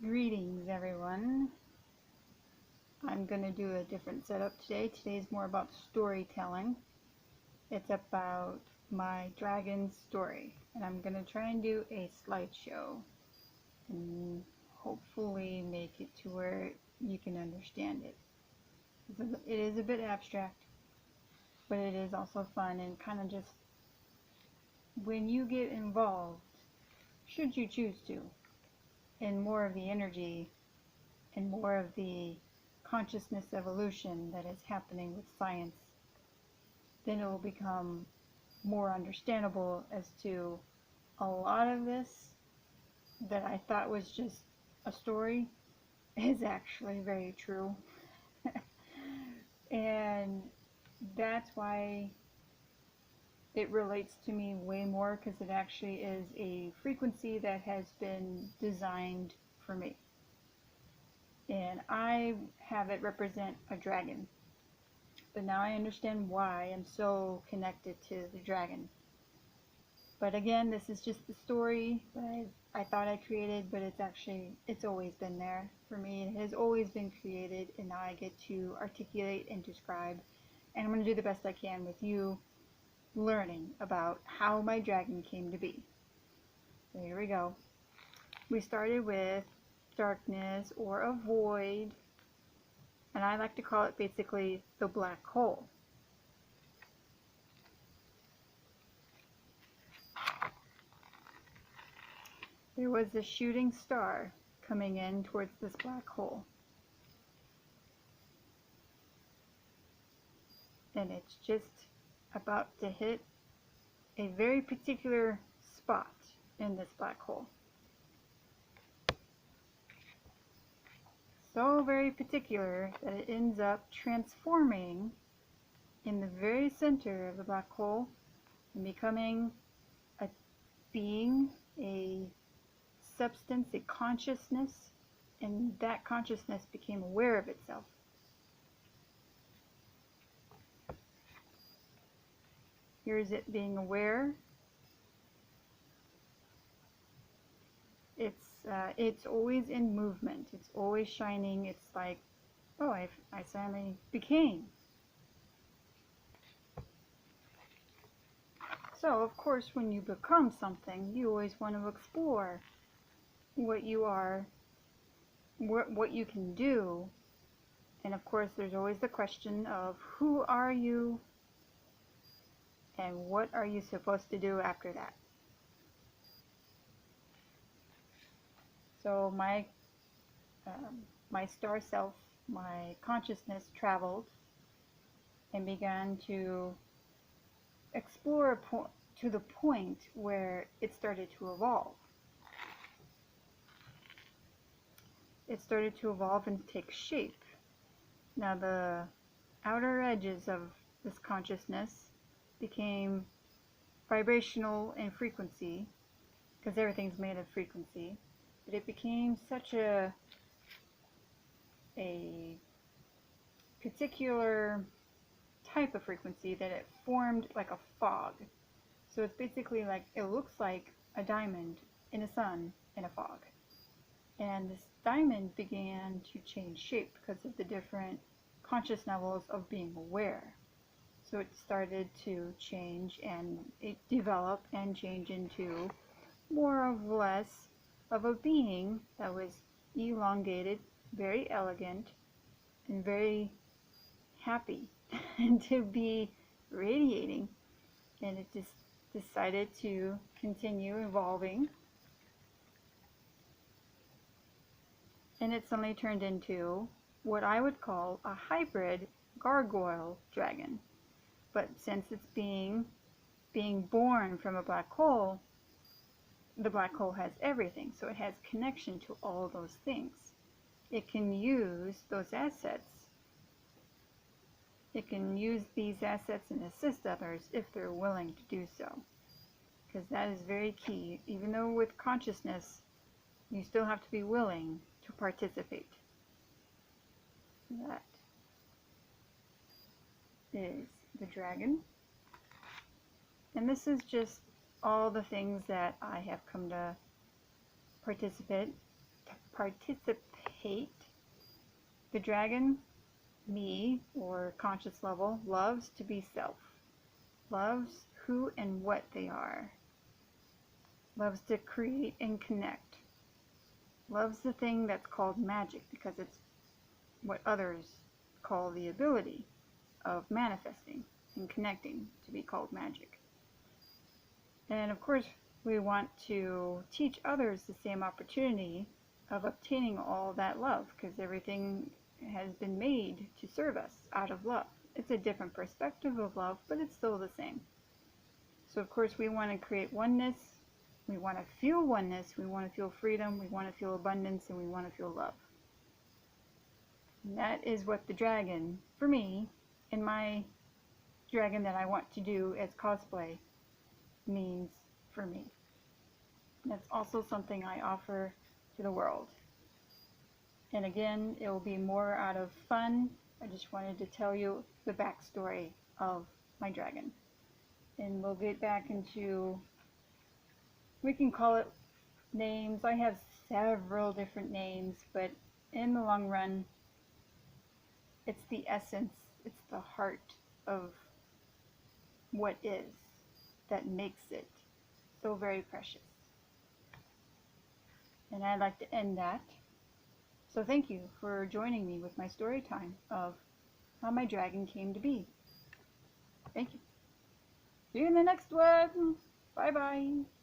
Greetings, everyone. I'm going to do a different setup today. Today's more about storytelling. It's about my dragon story, and I'm going to try and do a slideshow and hopefully make it to where you can understand it. It is a bit abstract, but it is also fun and kind of just when you get involved, should you choose to, in more of the energy and more of the consciousness evolution that is happening with science, then it will become more understandable as to a lot of this that I thought was just a story is actually very true. And that's why it relates to me way more, because it actually is a frequency that has been designed for me. And I have it represent a dragon. But now I understand why I'm so connected to the dragon. But again, this is just the story that I thought I created, but it's always been there for me. It has always been created, and now I get to articulate and describe. And I'm going to do the best I can with you learning about how my dragon came to be. So here we go. We started with darkness or a void, and I like to call it basically the black hole. There was a shooting star coming in towards this black hole. And it's just about to hit a very particular spot in this black hole. So very particular that it ends up transforming in the very center of the black hole and becoming a being, a substance, a consciousness, and that consciousness became aware of itself. Here's it being aware. It's always in movement. It's always shining. It's like, oh, I suddenly became. So, of course, when you become something, you always want to explore what you are, what you can do. And of course, there's always the question of who are you and what are you supposed to do after that. So my star self, my consciousness traveled and began to explore to the point where it started to evolve. It started to evolve and take shape. Now the outer edges of this consciousness became vibrational and frequency, because everything's made of frequency, but it became such a particular type of frequency that it formed like a fog. So it's basically like, it looks like a diamond in a sun in a fog. And this diamond began to change shape because of the different conscious levels of being aware. So it started to change and it developed and change into more or less of a being that was elongated, very elegant, and very happy and to be radiating. And it just decided to continue evolving. And it suddenly turned into what I would call a hybrid gargoyle dragon. But since it's being born from a black hole, the black hole has everything, so it has connection to all those things. It can use those assets. It can use these assets and assist others if they're willing to do so. Because that is very key. Even though with consciousness, you still have to be willing to participate. That is the dragon. And this is just all the things that I have come to participate. The dragon, me, or conscious level, loves to be self, loves who and what they are, loves to create and connect, loves the thing that's called magic because it's what others call the ability of manifesting and connecting to be called magic. And of course, we want to teach others the same opportunity of obtaining all that love, because everything has been made to serve us out of love. It's a different perspective of love, but it's still the same. So of course we want to create oneness, we want to feel oneness, we want to feel freedom, we want to feel abundance, and we want to feel love. And that is what the dragon, for me, and my dragon that I want to do as cosplay, means for me. That's also something I offer to the world. And again, it will be more out of fun. I just wanted to tell you the backstory of my dragon. And we'll get back into, we can call it names. I have several different names, but in the long run, it's the essence, it's the heart of what is that makes it so very precious. And I'd like to end that. So thank you for joining me with my story time of how my dragon came to be. Thank you. See you in the next one. Bye bye.